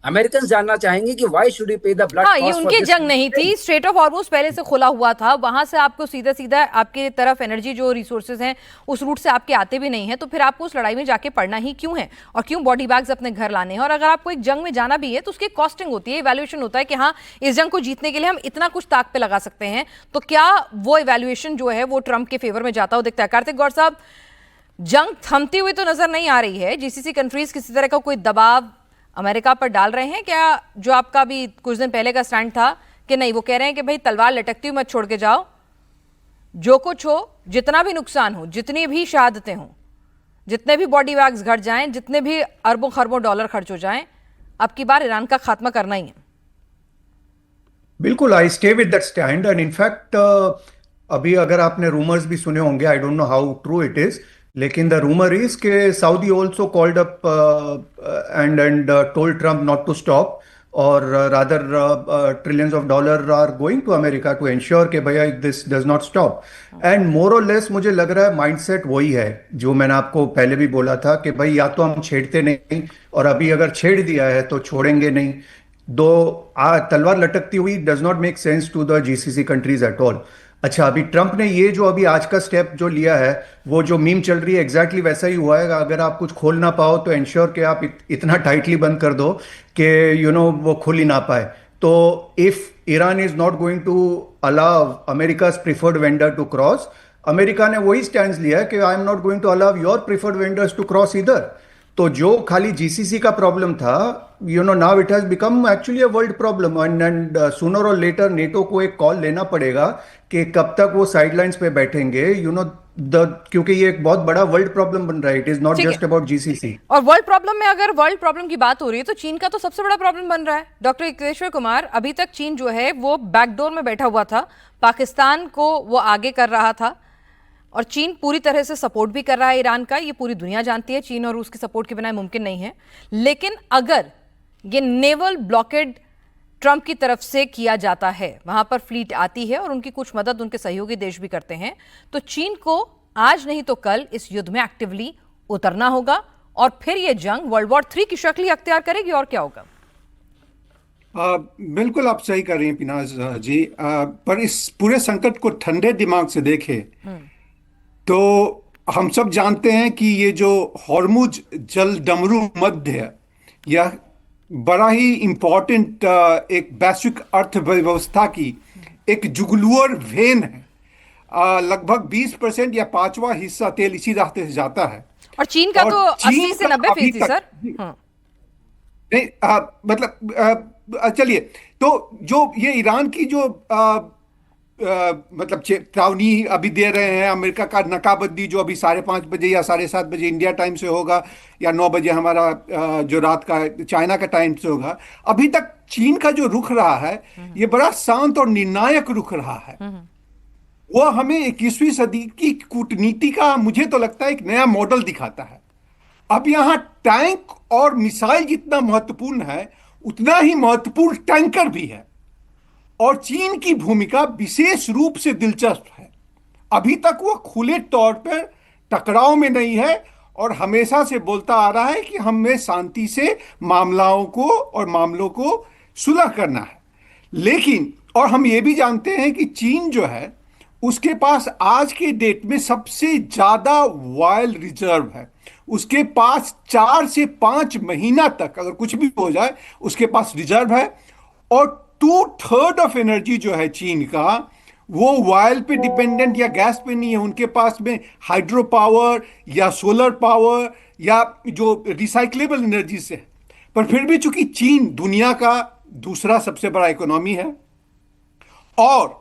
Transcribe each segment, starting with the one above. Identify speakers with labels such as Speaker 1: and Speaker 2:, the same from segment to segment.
Speaker 1: American जानना चाहेंगे कि वाई शुड यू पे द ब्लड
Speaker 2: हाँ, ये
Speaker 1: कॉस्ट फॉर
Speaker 2: उनकी
Speaker 1: दिस।
Speaker 2: जंग नहीं थी। स्ट्रेट ऑफ हॉर्मुज पहले से खुला हुआ था, वहां से आपको सीधा सीधा आपके तरफ एनर्जी जो रिसोर्सेज हैं उस रूट से आपके आते भी नहीं है, तो फिर आपको उस लड़ाई में जाके पड़ना ही क्यों है, और क्यों बॉडी बैग्स अपने घर लाने हैं। और अगर आपको एक जंग में जाना भी है तो उसकी कॉस्टिंग होती है, इवैल्यूएशन होता है कि हाँ, इस जंग को जीतने के लिए हम इतना कुछ ताक पे लगा सकते हैं। तो क्या वो इवैल्यूएशन जो है वो ट्रंप के फेवर में जाता हो दिखता है? कार्तिक गौर साहब, जंग थमती हुई तो नजर नहीं आ रही है। जीसीसी कंट्रीज किसी तरह का कोई दबाव अमेरिका पर डाल रहे हैं क्या? जो आपका भी कुछ दिन पहले का स्टैंड था कि नहीं, वो कह रहे हैं कि भाई तलवार लटकती हुई मत छोड़ के जाओ, जो कुछ हो, जितना भी नुकसान हो, जितनी भी शहादतें हों, जितने भी बॉडी बैग्स घट जाएं, जितने भी अरबों खरबों डॉलर खर्च हो जाएं, अब की बार ईरान का खात्मा करना ही है।
Speaker 3: बिल्कुल, I stay with that stand and in fact अभी अगर आपने रूमर्स भी सुने होंगे, I don't know how true it is, लेकिन द रूमर इज के Saudi also called up and told Trump not to stop, और rather trillions of dollar are going to America to ensure कि भैया this does not stop. And more or less मुझे लग रहा है mindset वही है जो मैंने आपको पहले भी बोला था कि भाई या तो हम छेड़ते नहीं, और अभी अगर छेड़ दिया है तो छोड़ेंगे नहीं। दो तलवार लटकती हुई does not make sense to the GCC countries at all. अच्छा, अभी ट्रंप ने ये जो अभी आज का स्टेप जो लिया है, वो जो मीम चल रही है एग्जैक्टली वैसा ही हुआ है। अगर आप कुछ खोल ना पाओ तो इंश्योर कि आप इतना टाइटली बंद कर दो कि वो खुल ही ना पाए। तो if Iran is not going to allow America's preferred vendor to cross, America ने वही स्टैंड लिया है कि I am not going to allow your preferred vendors to cross इधर। तो जो खाली जीसीसी का प्रॉब्लम था, now it has become actually a world problem, and sooner और लेटर नेटो को एक कॉल लेना पड़ेगा कि कब तक वो साइडलाइंस पे बैठेंगे, द क्योंकि ये एक बहुत बड़ा वर्ल्ड प्रॉब्लम बन रहा है। इट इज नॉट
Speaker 2: ठीक है।
Speaker 3: Just about GCC.
Speaker 2: और वर्ल्ड प्रॉब्लम में अगर वर्ल्ड प्रॉब्लम की बात हो रही है तो चीन का तो सबसे बड़ा प्रॉब्लम बन रहा है। डॉक्टर युक्तेश्वर कुमार, अभी तक चीन जो है वो बैकडोर में बैठा हुआ था, पाकिस्तान को वो आगे कर रहा था, और चीन पूरी तरह से सपोर्ट भी कर रहा है ईरान का। ये पूरी दुनिया जानती है, चीन और रूस के सपोर्ट के बिना मुमकिन नहीं है। लेकिन अगर ये नेवल ब्लॉकेड ट्रंप की तरफ से किया जाता है, वहां पर फ्लीट आती है और उनकी कुछ मदद उनके सहयोगी देश भी करते हैं, तो चीन को आज नहीं तो कल इस युद्ध में एक्टिवली उतरना होगा, और फिर यह जंग वर्ल्ड वॉर 3 की शक्ल ही अख्तियार करेगी। और क्या होगा?
Speaker 4: बिल्कुल आप सही कर रही हैं पिनाज जी। पर इस पूरे संकट को ठंडे दिमाग से देखें तो हम सब जानते हैं कि ये जो हॉर्मुज जल डमरू मध्य है, यह बड़ा ही इंपॉर्टेंट एक वैश्विक अर्थव्यवस्था की एक जुगलुअर वेन है। लगभग 20% या पांचवा हिस्सा तेल इसी रास्ते से जाता है।
Speaker 2: और चीन का
Speaker 4: और
Speaker 2: तो
Speaker 4: चीन
Speaker 2: 80 से
Speaker 4: का
Speaker 2: 90%
Speaker 4: अभी
Speaker 2: सर।
Speaker 4: तक नहीं, मतलब चलिए, तो जो ये ईरान की जो मतलब चेतावनी अभी दे रहे हैं, अमेरिका का नाकाबंदी जो अभी 5:30 बजे या 7:30 बजे इंडिया टाइम से होगा, या 9 बजे हमारा जो रात का चाइना का टाइम से होगा, अभी तक चीन का जो रुख रहा है ये बड़ा शांत और निर्णायक रुख रहा है। वो हमें 21वीं सदी की कूटनीति का, मुझे तो लगता है, एक नया मॉडल दिखाता है। अब यहां टैंक और मिसाइल जितना महत्वपूर्ण है, उतना ही महत्वपूर्ण टैंकर भी है, और चीन की भूमिका विशेष रूप से दिलचस्प है। अभी तक वो खुले तौर पर टकराव में नहीं है, और हमेशा से बोलता आ रहा है कि हमें शांति से मामलों को सुलह करना है। लेकिन और हम ये भी जानते हैं कि चीन जो है, उसके पास आज के डेट में सबसे ज्यादा ऑयल रिजर्व है। उसके पास 4 से 5 महीना तक अगर कुछ भी हो जाए उसके पास रिजर्व है। और 2/3 ऑफ एनर्जी जो है चीन का, वो ऑयल पे डिपेंडेंट या गैस पे नहीं है। उनके पास में हाइड्रो पावर या सोलर पावर या जो रिसाइक्लेबल एनर्जी से है। पर फिर भी चूंकि चीन दुनिया का दूसरा सबसे बड़ा इकोनॉमी है, और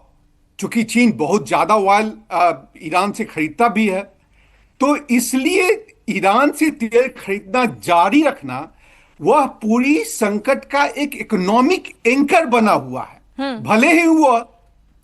Speaker 4: चूंकि चीन बहुत ज्यादा ऑयल ईरान से खरीदता भी है, तो इसलिए ईरान से तेल खरीदना जारी रखना वह पूरी संकट का एक इकोनॉमिक एंकर बना हुआ है, भले ही वह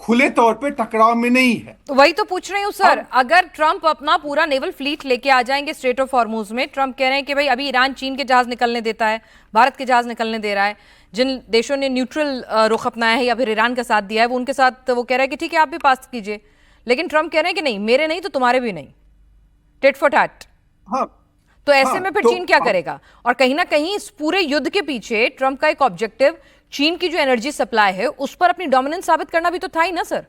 Speaker 4: खुले तौर पे टकराव में नहीं है।
Speaker 2: तो वही तो पूछ रही हूँ सर, अगर ट्रंप अपना पूरा नेवल फ्लीट लेके आ जाएंगे स्ट्रेट ऑफ हॉर्मुज में, ट्रंप कह रहे हैं कि भाई अभी ईरान चीन के जहाज निकलने देता है, भारत के जहाज निकलने दे रहा है, जिन देशों ने न्यूट्रल रुख अपनाया है या फिर ईरान का साथ दिया है, वो उनके साथ वो कह रहा है कि ठीक है आप भी पास कीजिए। लेकिन ट्रंप कह रहे हैं कि नहीं, मेरे नहीं तो तुम्हारे भी नहीं, टिट फॉर टैट।
Speaker 4: हाँ,
Speaker 2: तो ऐसे
Speaker 4: हाँ,
Speaker 2: में फिर
Speaker 4: तो
Speaker 2: चीन क्या करेगा? और कहीं ना कहीं इस पूरे युद्ध के पीछे ट्रंप का एक ऑब्जेक्टिव चीन की जो एनर्जी सप्लाई है उस पर अपनी डोमिनेंस साबित करना भी तो था ही ना सर?